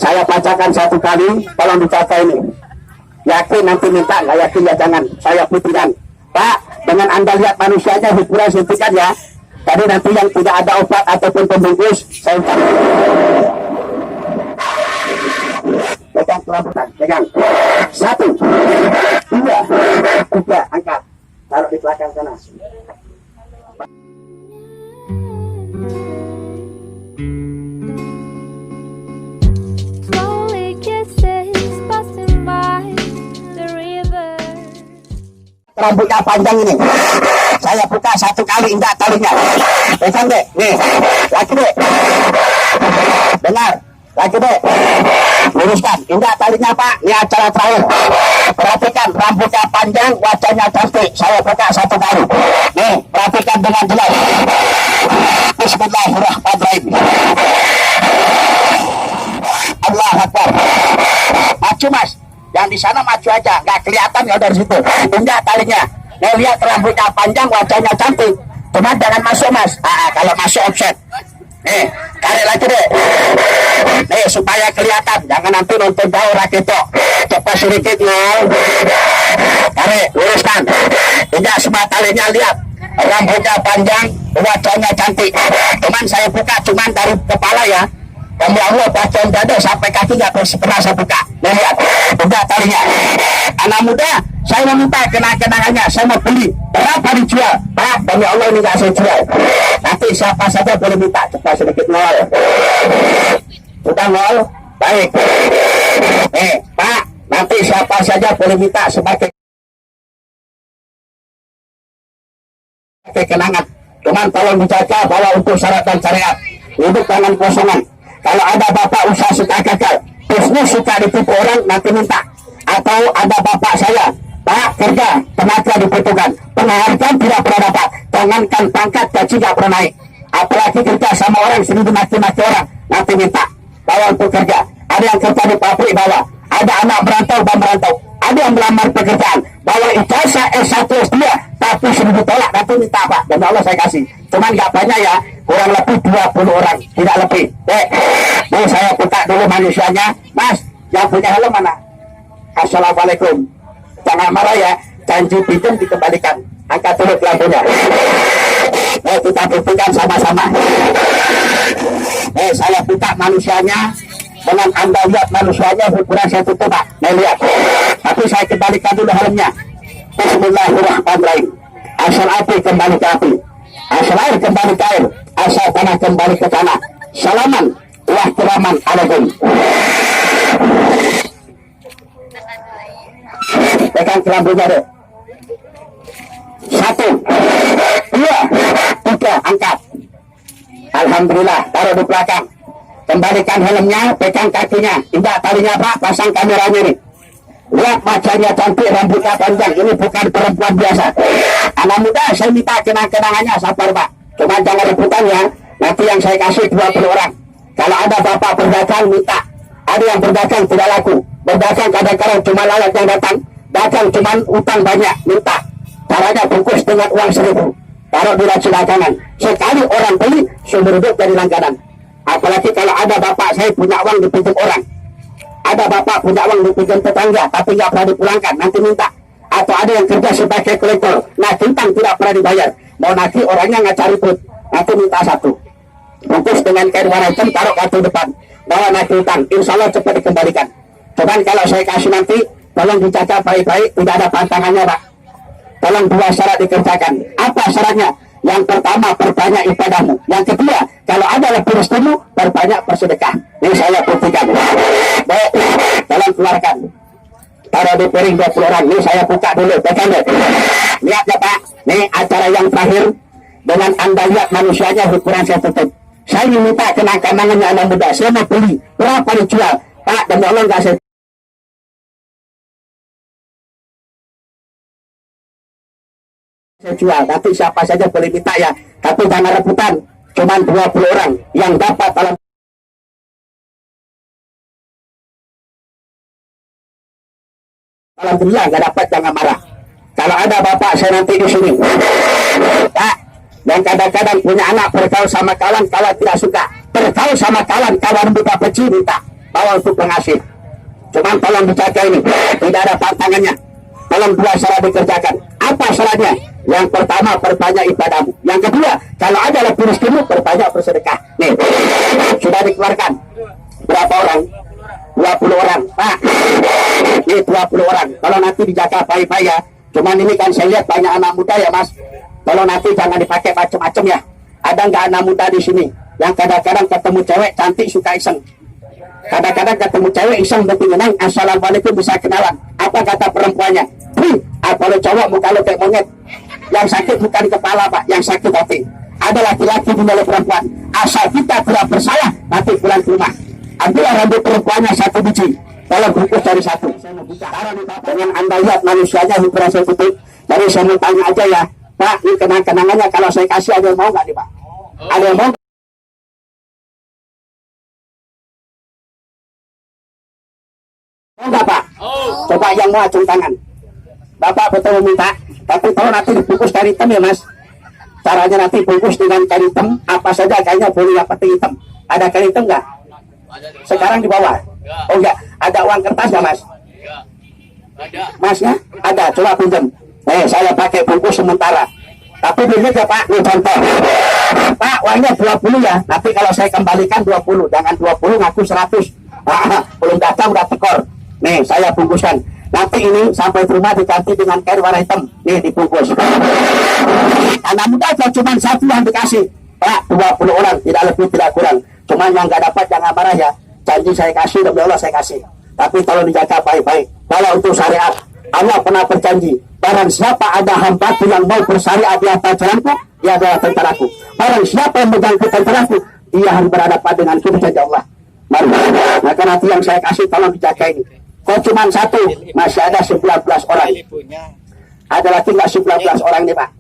Saya bacakan satu kali, tolong dicatat ini. Yakin nanti minta, nggak yakin ya jangan. Saya putihkan. Pak, dengan Anda lihat manusianya hiburan suntikan ya. Tadi nanti yang tidak ada obat ataupun pembungkus, saya pegang pelan-pelan, pegang. 1, 2, 3, angkat. Taruh di belakang sana. Rambutnya panjang ini, saya buka satu kali injak talinya. Pegang deh, nih, lagi deh, dengar, lagi deh, luruskan, injak talinya Pak. Ini acara terakhir. Perhatikan, rambutnya panjang, wajahnya cantik. Saya buka satu kali, nih, perhatikan dengan jelas. Bismillahirrahmanirrahim. Allahu Akbar. Maju Mas. Yang di sana maju aja, nggak kelihatan ya dari situ. Injak talinya. Nih lihat rambutnya panjang, wajahnya cantik. Cuma jangan masuk Mas. Kalau masuk offset. Nih, tarik lagi deh. Nih supaya kelihatan. Jangan nanti nonton jauh raketok. Cepat sedikit nih. Tarik, luruskan. Injak semua talinya, lihat. Rambutnya panjang, wajahnya cantik. Cuman saya buka cuman dari kepala ya. Demi Allah bagian dada sampai kaki nggak pernah saya buka. Lihat, udah talinya. Anak muda, saya minta kenang-kenangannya, saya mau beli. Berapa dijual? Pak, demi Allah ini nggak saya jual. Nanti siapa saja boleh minta. Cepat sedikit nol. Sudah nol? Baik. Pak, nanti siapa saja boleh minta sebagai kenangan. Cuman tolong dijaga bahwa untuk syarat dan syariat. Hidup tangan kosongan. Kalau ada bapak usaha suka gagal, bisnis suka ditipu orang, nanti minta. Atau ada bapak saya, Pak kerja, tenaga dibutuhkan, penghargaan tidak pernah dapat, jangankan pangkat, gaji tidak pernah naik. Apalagi kerja sama orang, sering dimaki-maki orang, nanti minta. Bawa untuk kerja, ada yang kerja di pabrik bawa, ada anak merantau dan merantau, ada yang melamar pekerjaan, bawa ijazah S1, S2, tapi sering ditolak, nanti minta Pak. Dan Allah saya kasih, cuman nggak banyak ya, kurang lebih 20 orang, tidak lebih. Nih saya buka dulu manusianya. Mas, yang punya helm mana? Assalamualaikum. Jangan marah ya, janji pinjam dikembalikan. Angkat dulu lampunya. Kita buktikan sama-sama. Saya buka manusianya. Dengan Anda lihat manusianya, ukuran saya tutup Pak. Lihat. Tapi saya kembalikan dulu helmnya. Bismillahirrahmanirrahim. Asal api kembali ke api, asal air kembali ke air, asal tanah kembali ke tanah. Salaman wa kiraman alaikum. Pegang kelambunya deh. 1, 2, 3, angkat. Alhamdulillah, taruh di belakang. Kembalikan helmnya, pegang kakinya, injak talinya Pak, pasang kameranya nih. Lihat wajahnya cantik, rambutnya panjang. Ini bukan perempuan biasa. Anak muda, saya minta kenang-kenangannya, sabar Pak. Cuma jangan rebutan ya. Nanti yang saya kasih 20 orang. Kalau ada bapak berdagang, minta. Ada yang berdagang tidak laku. Berdagang kadang-kadang cuma lalat yang datang. Dagang cuma utang banyak, minta. Caranya bungkus dengan uang 1.000. Taruh di laci dagangan. Sekali orang beli, sumber hidup dari langganan. Apalagi kalau ada bapak saya punya uang dipinjam orang. Ada bapak punya uang dipinjam tetangga, tapi nggak pernah dipulangkan, nanti minta. Atau ada yang kerja sebagai kolektor, nah tentang tidak pernah dibayar. Mau nanti orangnya nggak cari put, nanti minta 1. Bungkus dengan kain warna hitam, taruh kartu depan. Bawa nanti utang, insya Allah cepat dikembalikan. Cuman kalau saya kasih nanti, tolong dijaga baik-baik, tidak ada pantangannya Pak. Tolong 2 syarat dikerjakan. Apa syaratnya? Yang pertama, perbanyak ibadahmu. Yang kedua, kalau ada lebih restumu, perbanyak bersedekah. Ini saya buktikan. Baik, tolong keluarkan. Taruh di piring 20 orang. Ini saya buka dulu. Pegang deh. Lihat ya Pak. Ini acara yang terakhir. Dengan Anda lihat manusianya, ukuran saya tutup. Saya minta kenang-kenangannya anak muda. Saya mau beli. Berapa dijual? Pak, demi Allah nggak saya jual, tapi siapa saja boleh minta ya, tapi jangan rebutan. Cuman 20 orang yang dapat dalam. Alhamdulillah nggak dapat, jangan marah. Kalau ada bapak saya nanti di sini, Pak, dan kadang-kadang punya anak bergaul sama kawan tidak suka, bergaul sama kawan muda benci minta. Bawa bawa untuk pengasih. Cuman tolong dijaga ini, tidak ada pantangannya. Tolong dua syarat dikerjakan. Apa syaratnya? Yang pertama, perbanyak ibadahmu. Yang kedua, kalau ada lebih rezekimu, perbanyak bersedekah. Nih, sudah dikeluarkan. Berapa orang? 20 orang. Pak, ini 20 orang. Kalau nanti dijaga baik-baik ya. Cuman ini kan saya lihat banyak anak muda ya mas. Kalau nanti jangan dipakai macam-macam ya. Ada nggak anak muda di sini yang kadang-kadang ketemu cewek cantik suka iseng? Kadang-kadang ketemu cewek iseng bertingenang, assalamualaikum bisa kenalan. Apa kata perempuannya? Kalau cowok muka lo kayak monyet. Yang sakit bukan kepala pak, yang sakit hati. Ada laki-laki di dalam perempuan. Asal kita tidak bersalah, nanti pulang ke rumah. Ambillah rambut perempuannya 1 biji. Kalau bungkus dari 1. Dengan anda lihat manusianya hiburan saya tutup. Jadi saya mau tanya aja ya, Pak, ini kenang-kenangannya kalau saya kasih ada yang mau nggak nih Pak? Ada yang mau? Mau nggak Pak? Coba yang mau acung tangan. Bapak betul meminta, tapi kalau nanti dibungkus kain hitam ya mas. Caranya nanti bungkus dengan kain hitam, apa saja kayaknya boleh yang penting hitam. Ada kain hitam nggak? Sekarang di bawah. Oh enggak, ada uang kertas nggak mas? Mas ya? Ada, coba pinjam. Saya pakai bungkus sementara. Tapi begini ya Pak, ini contoh. Pak, uangnya 20 ya. Nanti kalau saya kembalikan 20, jangan 20 ngaku 100. Belum datang udah tekor. Nih, saya bungkuskan. Nanti ini sampai ke rumah diganti dengan kain warna hitam. Nih dibungkus. Anak muda cuma 1 yang dikasih. Pak, 20 orang, tidak lebih tidak kurang. Cuman yang nggak dapat jangan marah ya. Janji saya kasih, demi Allah saya kasih. Tapi tolong dijaga baik-baik. Kalau untuk syariat, Allah pernah berjanji. Barang siapa ada hamba yang mau bersyariat di atas jalanku, dia adalah tentaraku. Barang siapa yang mengganggu tentaraku, dia harus berhadapan denganku, berjanji Allah. Mari. Maka nanti yang saya kasih tolong dijaga ini. Kok cuma 1, masih ada 19 orang. Ada lagi nggak 19 orang nih Pak?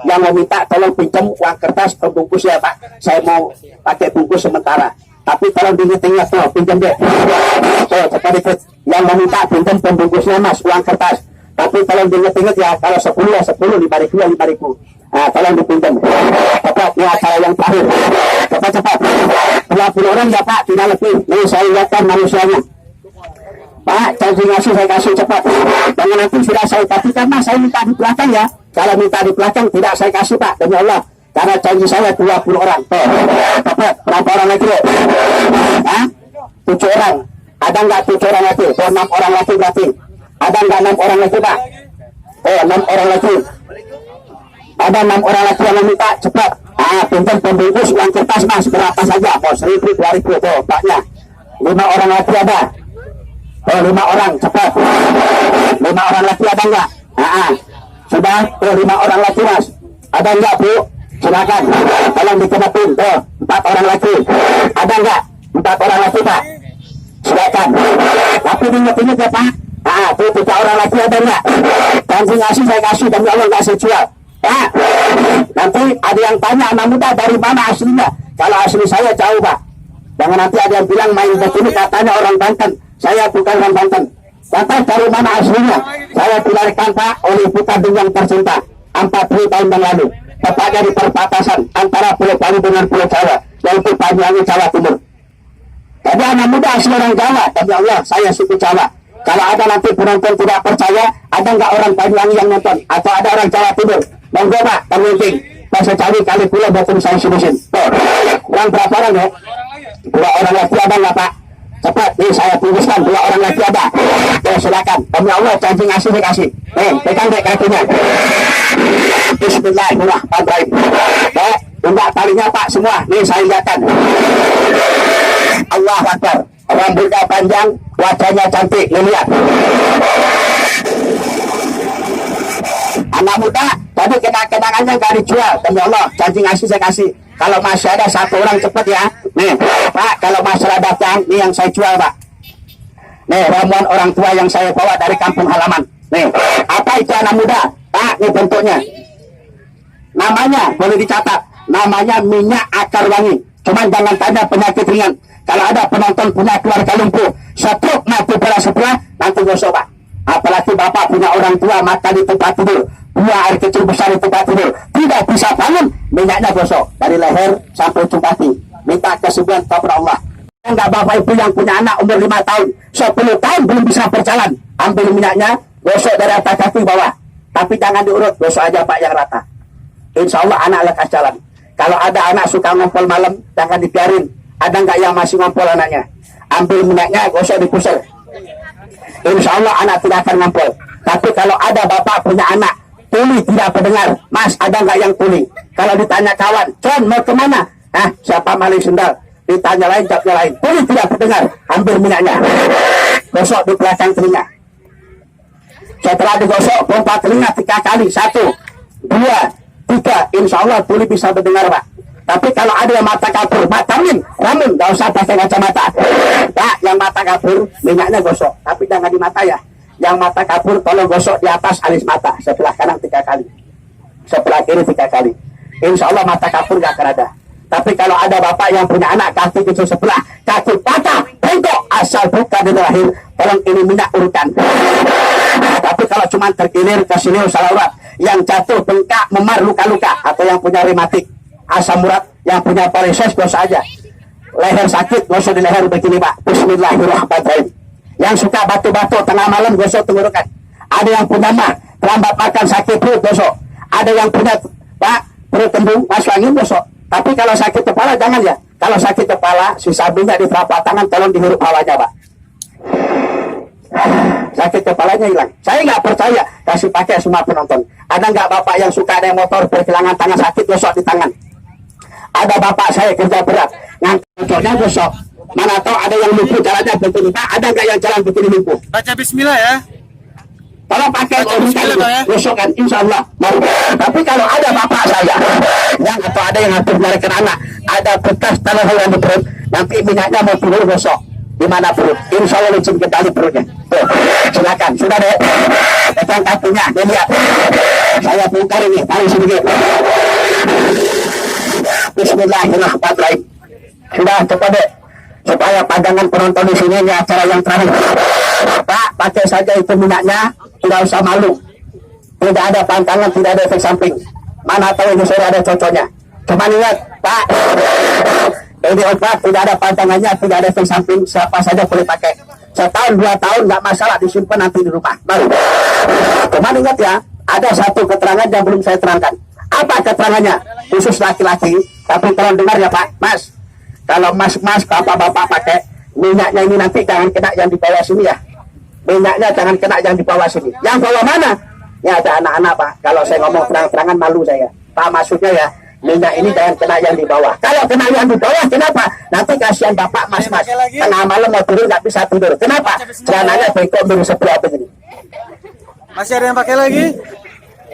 Yang mau minta tolong pinjam uang kertas pembungkus ya Pak. Saya mau pakai bungkus sementara. Tapi tolong diingat-ingat tuh, pinjam deh. Tuh, cepat ikut. Yang mau minta pinjam pembungkusnya mas, uang kertas. Tapi tolong diingat-ingat ya, kalau 10 ya 10, 5.000 ya 5.000. Nah, tolong dipinjam. Cepat, ini acara yang terakhir. Cepat-cepat. 20 orang ya Pak, tidak lebih. Ini saya lihatkan manusianya. Pak, janji ngasih saya kasih cepat. Jangan nanti sudah saya pastikan mas, saya minta di belakang ya. Kalau minta di belakang tidak saya kasih Pak, demi Allah. Karena janji saya 20 orang. Tuh, cepat, berapa orang lagi? 7 orang. Ada nggak 7 orang lagi? Tuh, 6 orang lagi berarti. Ada nggak 6 orang lagi Pak? Oh, 6 orang lagi. Ada 6 orang lagi yang meminta cepat. Pinjam pembungkus uang kertas mas, berapa saja? Oh, 1.000, 2.000 tuh, Paknya. 5 orang lagi ada. Oh, 5 orang, cepat. 5 orang lagi ada nggak? Sudah, tuh 5 orang lagi mas. Ada nggak Bu? Silakan. Tolong dikenapin. Tuh, 4 orang lagi. Ada nggak? 4 orang lagi Pak. Silakan. Tapi ingat-ingat ya Pak. Tuh 3 orang lagi ada nggak? Janji ngasih saya kasih, demi Allah nggak saya jual. Pak, nanti ada yang tanya anak muda dari mana aslinya. Kalau asli saya jauh Pak. Jangan nanti ada yang bilang main begini katanya orang Banten. Saya bukan orang Banten. Lantas dari mana aslinya? Saya dilahirkan Pak oleh ibu kandung yang tercinta 40 tahun yang lalu. Tepatnya di perbatasan antara Pulau Bali dengan Pulau Jawa, yaitu Banyuwangi, Jawa Timur. Jadi anak muda asli orang Jawa, demi Allah saya suku Jawa. Kalau ada nanti penonton tidak percaya, ada nggak orang Banyuwangi yang nonton? Atau ada orang Jawa Timur? Monggo Pak, pengunjung. Bahasa Jawa kali pula betul saya solusin. Orang berapa orang ya? 2 orang lagi ada nggak Pak? Cepat, nih saya bungkuskan 2 orang lagi ada. Silakan. Demi Allah janji ngasih saya kasih. Pegang deh kakinya. Bismillahirrahmanirrahim. Enggak talinya Pak semua. Nih saya lihatkan. Allahu Akbar. Rambutnya panjang, wajahnya cantik. Nih lihat. Anak muda, tadi kenang-kenangannya nggak dijual. Demi Allah, janji ngasih saya kasih. Kalau masih ada 1 orang cepat ya. Nih, Pak, kalau masalah datang, ini yang saya jual Pak. Nih, ramuan orang tua yang saya bawa dari kampung halaman. Nih, apa itu anak muda? Pak, ini bentuknya. Namanya, boleh dicatat. Namanya minyak akar wangi. Cuman jangan tanya penyakit ringan. Kalau ada penonton punya keluarga lumpuh, stroke mati bola sebelah, nanti gosok Pak. Apalagi Bapak punya orang tua makan di tempat tidur, buang air kecil besar di tempat tidur, tidak bisa bangun, minyaknya gosok dari leher sampai ujung kaki. Minta kesembuhan kepada Allah. Enggak bapak ibu yang punya anak umur 5 tahun, 10 tahun belum bisa berjalan, ambil minyaknya, gosok dari atas kaki bawah. Tapi jangan diurut, gosok aja pak yang rata. Insya Allah anak lekas jalan. Kalau ada anak suka ngompol malam, jangan dibiarin. Ada nggak yang masih ngompol anaknya? Ambil minyaknya, gosok di pusar. Insya Allah anak tidak akan ngompol. Tapi kalau ada bapak punya anak, tuli tidak pendengar, mas ada nggak yang tuli? Kalau ditanya kawan, John mau kemana? Siapa maling sendal? Ditanya lain, jawabnya lain. Tuli tidak pendengar, ambil minyaknya, gosok di belakang telinga. Setelah digosok, pompa telinga 3 kali, 1, 2, 3. Insya Allah tuli bisa mendengar pak. Tapi kalau ada yang mata kabur, matamin, ramun, gak usah pakai kacamata. Pak, yang mata kabur, minyaknya gosok. Tapi jangan di mata ya. Yang mata kabur, tolong gosok di atas alis mata. Sebelah kanan 3 kali. Sebelah kiri 3 kali. Insya Allah mata kabur gak akan ada. Tapi kalau ada bapak yang punya anak, kaki kecil sebelah, kaki patah, bengkok, asal bukan di lahir, tolong ini minyak urutan. Tapi kalau cuma terkilir ke sini salah urat, yang jatuh bengkak, memar, luka-luka, atau yang punya rematik, asam urat, yang punya varises, gosok aja. Leher sakit, gosok di leher begini pak. Bismillahirrahmanirrahim. Yang suka batu-batu tengah malam, gosok tenggorokan. Ada yang punya mah, terlambat makan, sakit perut, gosok. Ada yang punya pak, perut tembung, masuk angin, gosok. Tapi kalau sakit kepala jangan ya. Kalau sakit kepala, sisa minyak di telapak tangan, tolong dihirup hawanya pak. Sakit kepalanya hilang. Saya nggak percaya, kasih pakai semua penonton. Ada nggak bapak yang suka naik motor berkelangan tangan sakit, gosok di tangan? Ada bapak saya kerja berat, ngantuknya gosok. Mana tahu ada yang lumpuh jalannya begini pak, ada nggak yang jalan begini lumpuh? Baca bismillah ya. Kalau pakai urutan gosok kan insya Allah mau. Tapi kalau ada bapak saya yang atau ada yang ngatur melarikan anak, ada bekas tanah yang di perut, nanti minyaknya mau turun gosok di mana perut, insya Allah licin kendali perutnya. Tuh, silakan, sudah deh, pegang kakinya, lihat. Saya bongkar ini, tarik sedikit. Bismillahirrahmanirrahim. Sudah cepat deh, supaya pandangan penonton di sini ini acara yang terakhir. Pak, pakai saja itu minyaknya, tidak usah malu. Tidak ada pantangan, tidak ada efek samping. Mana tahu ini sore ada cocoknya. Cuma ingat, Pak, ini obat tidak ada pantangannya, tidak ada efek samping, siapa saja boleh pakai. Setahun 2 tahun nggak masalah, disimpan nanti di rumah. Baru. Cuma ingat ya, ada satu keterangan yang belum saya terangkan. Apa keterangannya? Khusus laki-laki, tapi tolong dengar ya Pak, Mas. Kalau mas-mas, bapak-bapak pakai minyaknya ini nanti jangan kena yang di bawah sini ya. Minyaknya jangan kena yang di bawah sini. Yang bawah mana? Ya ada anak-anak Pak. Kalau saya ngomong terang-terangan malu saya. Pak maksudnya ya, minyak ini jangan kena yang di bawah. Kalau kena yang di bawah, kenapa? Nanti kasihan bapak mas-mas. Tengah malam mau tidur nggak bisa tidur. Kenapa? Celananya bengkok dari sebelah begini. Masih ada yang pakai lagi?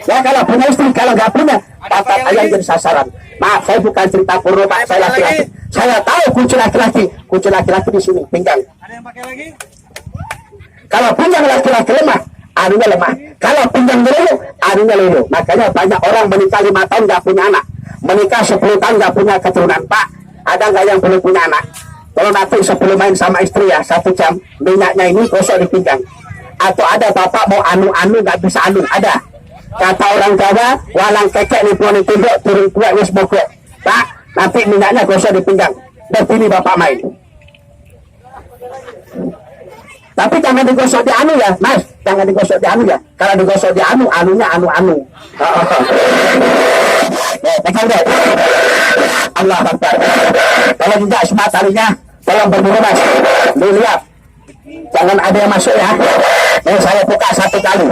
Ya kalau punya istri, kalau nggak punya, pantat ayam jadi sasaran. Maaf, saya bukan cerita porno Pak, saya laki-laki. Saya tahu kunci laki-laki di sini, pinggang. Ada yang pakai lagi? Kalau pinggang laki-laki lemah, anunya lemah. Kalau pinggang lelu, anunya lelu. Makanya banyak orang menikah 5 tahun nggak punya anak, menikah 10 tahun nggak punya keturunan. Pak, ada nggak yang belum punya anak? Kalau nanti sebelum main sama istri ya 1 jam, minyaknya ini gosok di pinggang. Atau ada bapak mau anu nggak bisa anu, ada. Kata orang Jawa, walang kekek nih puan itu turun kuat wis mogok. Pak, nanti minyaknya gosok di pinggang. Dan ini bapak main. Tapi jangan digosok di anu ya, Mas. Jangan digosok di anu ya. Kalau digosok di anu, anunya anu. Pegang deh. Allah Akbar. Kalau tidak semua talinya, tolong berburu Mas. Lihat. Jangan ada yang masuk ya. Saya buka 1 kali.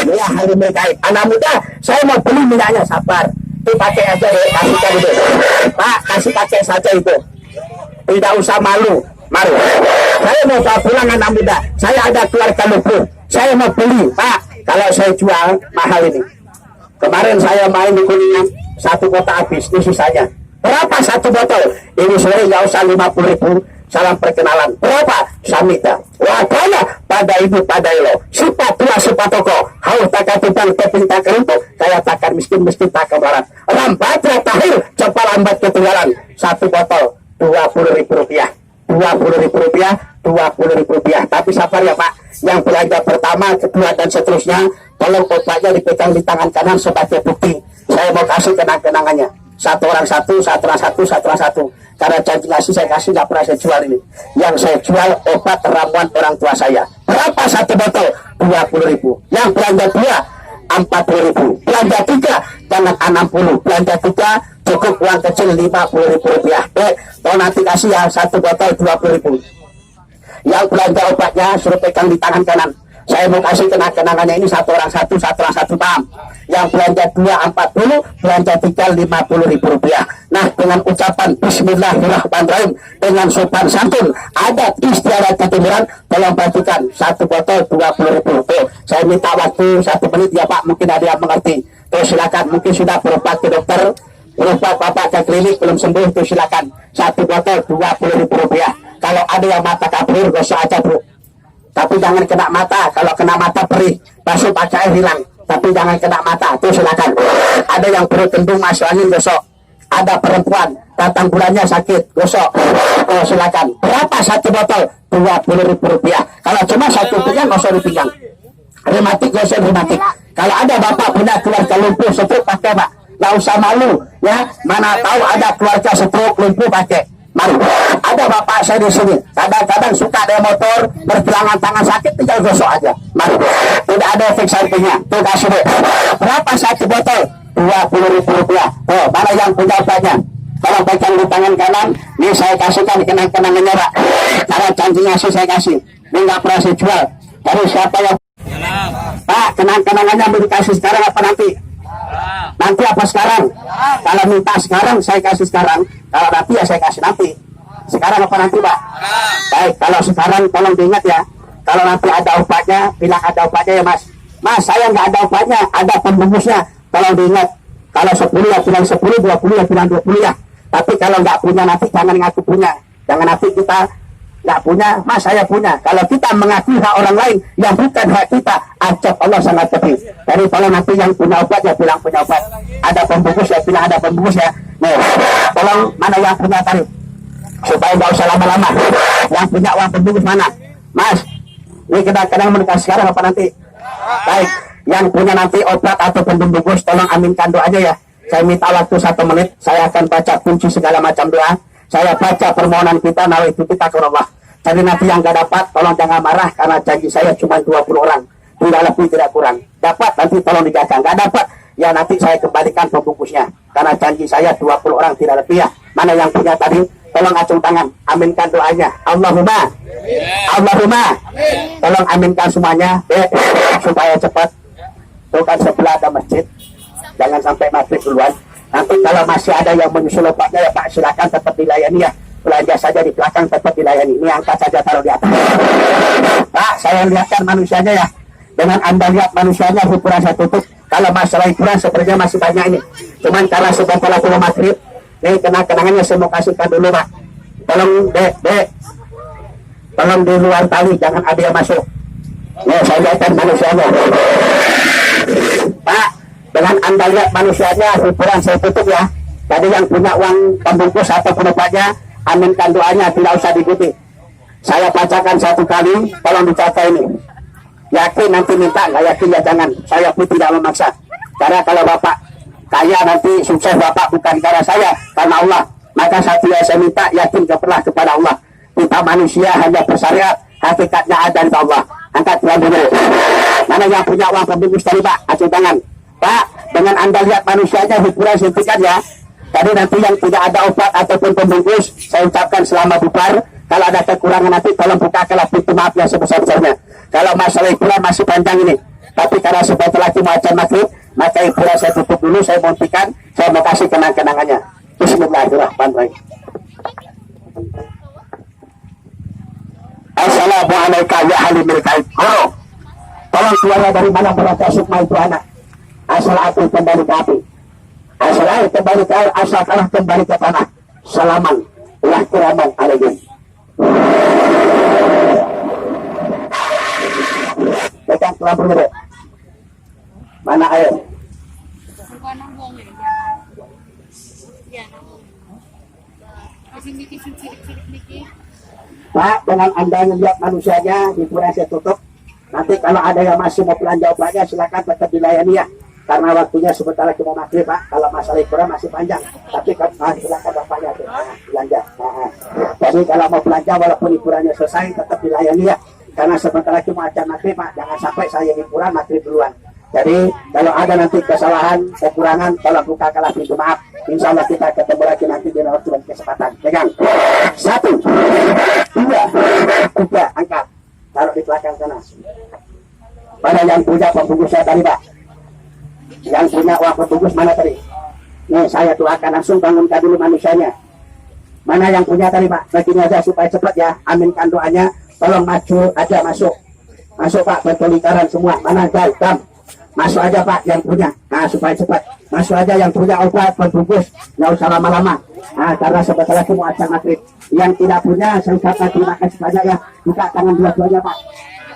Ya hari berkait. Anak muda, saya mau beli minyaknya, sabar. Itu pakai aja deh, kasihkan itu. Pak, kasih pakai saja itu. Tidak usah malu. Saya mau bawa pulang anak muda. Saya ada keluarga lumpuh. Saya mau beli, Pak. Kalau saya jual mahal ini. Kemarin saya main di Kuningan, 1 kota habis, ini sisanya. Berapa 1 botol? Ini sore nggak usah 50.000. Salam perkenalan. Berapa? Samita. Wadana pada ibu pada ilo. Sifat tua sifat toko. Haus takkan tupang keping tak keruntuk. Kaya takkan miskin tak kemaran. Rampatra tahir. Cepat lambat ketinggalan. 1 botol 20.000 rupiah. 20.000 rupiah. 20.000 rupiah. Tapi sabar ya Pak. Yang belanja pertama, kedua dan seterusnya. Tolong obatnya dipegang di tangan kanan sebagai bukti. Saya mau kasih kenang-kenangannya. satu orang satu, satu orang satu, satu orang satu. Karena janji ngasih saya kasih, nggak pernah saya jual ini. Yang saya jual obat ramuan orang tua saya. Berapa satu botol? 20.000. Yang belanja 2, 40.000. Belanja 3, jangan 60. Belanja 3, cukup uang kecil 50.000 rupiah. Kalau nanti kasih ya satu botol 20.000. Yang belanja obatnya suruh pegang di tangan kanan. Saya mau kasih kenangannya ini satu orang satu, satu orang satu, paham? Yang belanja 2, 40, belanja 3, 50.000 rupiah. Nah, dengan ucapan Bismillahirrahmanirrahim, dengan sopan santun, adat istiadat ketimuran, tolong bagikan satu botol 20.000. Tuh, saya minta waktu 1 menit ya Pak, mungkin ada yang mengerti. Tuh silakan, mungkin sudah berobat ke dokter, berobat Bapak ke klinik belum sembuh, tuh silakan. Satu botol 20.000 rupiah. Kalau ada yang mata kabur, gosok aja Bu. Tapi jangan kena mata. Kalau kena mata perih, basuh pakai air hilang. Tapi jangan kena mata. Tuh silakan. Ada yang perut kembung masuk angin, gosok. Ada perempuan datang bulannya sakit, gosok. Oh silakan. Berapa satu botol? 20.000 rupiah. Kalau cuma satu pinggang, gosok di pinggang. Rematik, gosok rematik. Kalau ada Bapak punya keluarga lumpuh, stroke, pakai Pak. Nggak usah malu ya. Mana tahu ada keluarga stroke, lumpuh, pakai. Mari, ada Bapak saya di sini. Kadang-kadang suka ada motor bergelangan tangan sakit, tinggal gosok aja. Mari, tidak ada efek sampingnya. Tuh kasih deh. Berapa satu botol? 20.000 rupiah. Oh, mana yang punya obatnya? Kalau pegang di tangan kanan, ini saya kasihkan kenang-kenangannya Pak. Karena janjinya sih saya kasih. Ini nggak pernah saya jual. Dari siapa yang Pak, kenang-kenangannya mau dikasih sekarang apa nanti? Nanti apa sekarang? Kalau minta sekarang saya kasih sekarang. Kalau nanti ya saya kasih nanti. Sekarang apa nanti Pak? Baik, kalau sekarang tolong diingat ya. Kalau nanti ada obatnya, bilang ada obatnya ya Mas. Mas, saya nggak ada obatnya, ada pembungkusnya. Tolong diingat. Kalau 10 ya bilang 10, 20 ya bilang 20 ya. Tapi kalau nggak punya nanti jangan ngaku punya. Jangan nanti kita nggak punya, Mas saya punya. Kalau kita mengakui hak orang lain yang bukan hak kita, azab Allah sangat pedih. Jadi kalau nanti yang punya obat ya bilang punya obat. Ada pembungkus ya bilang ada pembungkus ya. Nih, tolong mana yang punya tarif supaya nggak usah lama-lama. Yang punya uang pembungkus mana? Mas, ini kita kadang menikah sekarang apa nanti? Baik, yang punya nanti obat atau pembungkus tolong aminkan doanya ya. Saya minta waktu 1 menit. Saya akan baca kunci segala macam doa. Saya baca permohonan kita, nawaitu kita ke Allah. Jadi nanti yang gak dapat, tolong jangan marah karena janji saya cuma 20 orang. Tidak lebih, tidak kurang. Dapat, nanti tolong dijaga. Gak dapat, ya nanti saya kembalikan pembungkusnya. Karena janji saya 20 orang, tidak lebih ya. Mana yang punya tadi, tolong acung tangan. Aminkan doanya. Allahumma. Allahumma. Tolong aminkan semuanya. Supaya cepat. Tuh kan sebelah ada masjid. Jangan sampai maghrib duluan. Nanti kalau masih ada yang menyusul obatnya ya Pak, silakan tetap dilayani ya. Belanja saja di belakang tetap dilayani. Ini angkat saja taruh di atas. Pak, saya lihatkan manusianya ya. Dengan Anda lihat manusianya, hiburan saya tutup. Kalau masalah hiburan sebenarnya masih banyak ini. Cuman karena sebentar lagi mau maghrib, ini kenang-kenangannya saya mau kasihkan dulu Pak. Tolong dek. Tolong di luar tali, jangan ada yang masuk. Nih saya lihatkan manusianya. Pak, dengan Anda lihat manusianya, hiburan saya tutup ya. Tadi yang punya uang pembungkus atau obatnya, aminkan doanya, tidak usah diikuti. Saya bacakan 1 kali, tolong dicatat ini. Yakin nanti minta, nggak yakin ya jangan. Saya pun tidak memaksa. Karena kalau Bapak kaya nanti sukses Bapak bukan karena saya, karena Allah. Maka saya minta yakin kepada Allah. Kita manusia hanya bersyariat, hakikatnya ada di Allah. Angkat tangan dulu. Mana yang punya uang pembungkus tadi Pak? Acung tangan. Pak, dengan Anda lihat manusianya, hiburan suntikan ya. Tadi nanti yang tidak ada obat ataupun pembungkus, saya ucapkan selamat bubar. Kalau ada kekurangan nanti tolong bukakanlah pintu maaf yang sebesar-besarnya. Kalau masalah hiburan masih panjang ini. Tapi karena sebentar lagi mau ajan maghrib, maka hiburan saya tutup dulu, saya montikan, saya mau kasih kenang-kenangannya. Bismillahirrahmanirrahim. Assalamualaikum ya halimil kaib. Guru, tolong keluarnya dari mana mereka sukma itu anak. Asal aku kembali ke api, asal air kembali ke air, asal tanah kembali ke tanah. Salaman, ulah kiraman alaihim. Pegang kelam dulu. Mana air? Pak, dengan Anda melihat manusianya, hiburan saya tutup. Nanti kalau ada yang masih mau belanja obatnya, silakan tetap dilayani ya. karena waktunya sebentar lagi mau maghrib Pak. Kalau masalah hiburan masih panjang, tapi kan silakan bapaknya tuh belanja. Jadi kalau mau belanja walaupun hiburannya selesai tetap dilayani ya, karena sebentar lagi mau acara maghrib Pak. Jangan sampai saya hiburan maghrib duluan. Jadi kalau ada nanti kesalahan, kekurangan, tolong buka kalah pintu maaf. Insya Allah kita ketemu lagi nanti di waktu dan kesempatan. Pegang. 1, 2, 3, angkat. Taruh di belakang sana. Mana yang punya pembungkusnya tadi Pak? Yang punya uang pembungkus mana tadi? Nih saya doakan langsung bangunkan dulu manusianya. Mana yang punya tadi Pak? Baginya aja supaya cepat ya. Aminkan doanya. Tolong maju aja masuk. Masuk Pak, betul lingkaran semua. Mana jam? Masuk aja Pak yang punya. Nah supaya cepat. Masuk aja yang punya obat pembungkus. Nggak usah lama-lama. Nah karena sebentar lagi mau acara maghrib. Yang tidak punya saya ucapkan terima kasih banyak ya. Buka tangan dua-duanya Pak.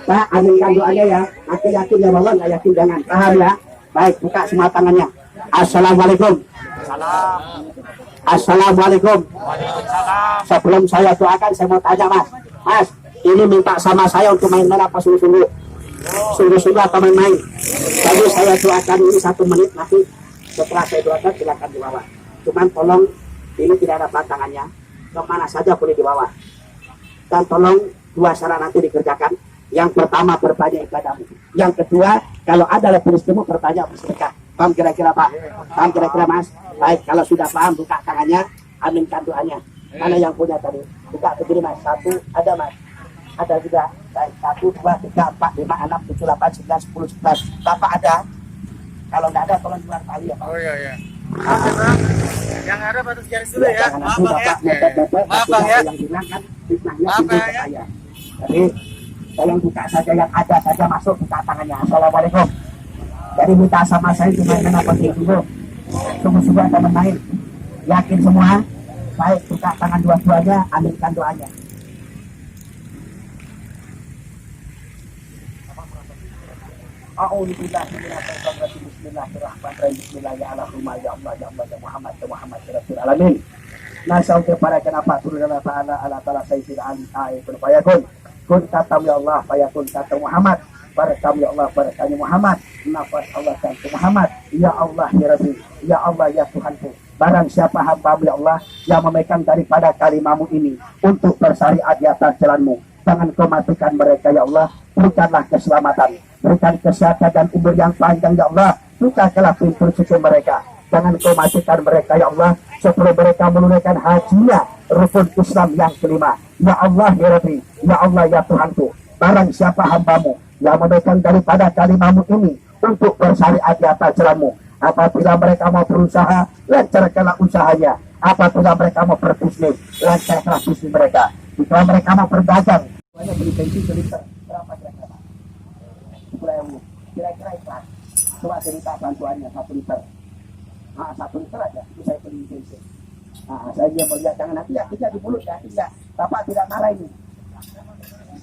Pak aminkan doanya ya. Aku yakin ya bahwa nggak yakin jangan. Paham ya? Baik buka semua tangannya. Assalamualaikum. Assalamualaikum. Sebelum saya doakan saya mau tanya Mas. Mas ini minta sama saya untuk main-main apa sungguh-sungguh? Sungguh-sungguh atau main-main? Jadi saya doakan ini 1 menit, nanti setelah saya doakan silakan dibawa. Cuman tolong ini tidak ada pantangannya, kemana saja boleh dibawa. Dan tolong 2 syarat nanti dikerjakan. Yang pertama berbanyak ibadahmu. Yang kedua kalau ada lebih rezekimu berbanyak bersedekah. Paham kira-kira Pak? Paham kira-kira Mas? Baik kalau sudah paham buka tangannya, aminkan doanya. Mana yang punya tadi? Buka begini Mas. 1 ada Mas. Ada juga. Baik 1, 2, 3, 4, 5, 6, 7, 8, 9, 10, 11. Bapak ada? Kalau tidak ada tolong keluar tali ya Pak. Oh iya. Yang ada batas garis dulu ya. Maaf Bang ya. Maaf Bang ya. Yang hilang kan fitnahnya Maaf itu ya. saya. Jadi tolong buka saja yang ada saja masuk buka tangannya. Assalamualaikum. Jadi minta sama saya cuma kenapa dulu. Sungguh-sungguh atau main. Yakin semua? Baik buka tangan dua-duanya, aminkan doanya. Bismillahirrahmanirrahim. Nasau kepada kenapa turun Allah Ta'ala ala ta'ala sayyidil ali fayakun. Kun katam ya Allah fayakun kata Muhammad. Barakam ya Allah barakanya Muhammad. Nafas Allah kata Muhammad. Ya Allah ya Rabbi. Ya Allah ya Tuhanku. Barang siapa hamba ya Allah yang memegang daripada kalimamu ini untuk bersyariat di atas jalanmu. Jangan kau matikan mereka ya Allah. Berikanlah keselamatan. Berikan kesehatan dan umur yang panjang ya Allah. Bukakanlah pintu rezeki mereka. Jangan kau matikan mereka ya Allah sebelum mereka menunaikan hajinya rukun Islam yang kelima. Ya Allah ya Rabbi, ya Allah ya Tuhanku. Barang siapa hambamu yang memegang daripada kalimamu ini untuk bersyariat di atas jalanmu. Apabila mereka mau berusaha, lancarkanlah usahanya. Apabila mereka mau berbisnis, lancarkanlah bisnis mereka. Jika mereka mau berdagang, banyak beli bensin seliter berapa kira-kira? 10.000. Kira-kira ikhlas. Coba cerita bantuannya 1 liter. 1 liter aja bisa beli bensin. Saya dia melihat jangan nanti ya tidak di mulut ya tidak. Bapak tidak marah ini.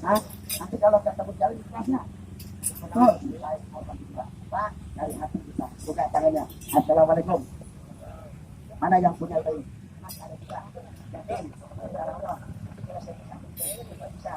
Nanti kalau ketemu jalan ikhlasnya. Betul. Pak dari hati kita buka tangannya. Assalamualaikum. Mana yang punya tadi? Ada juga. Yakin. Bisa.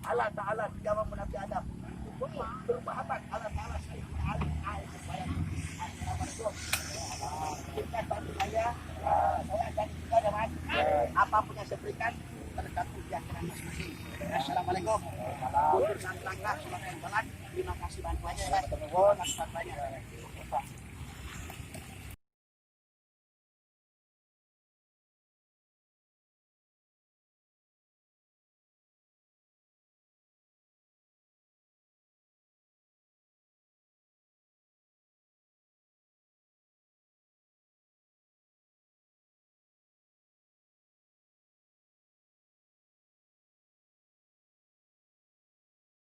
Allah Ta'ala jawab Nabi Adam. Bersahabat Allah Ta'ala Sayyidina Ali. Berikan bantu saya akan juga ya mas. Apapun yang saya berikan tergantung keyakinan masing-masing. Assalamualaikum. Untuk langkah selamat jalan. Terima kasih bantuannya ya mas. Terima kasih bantuannya.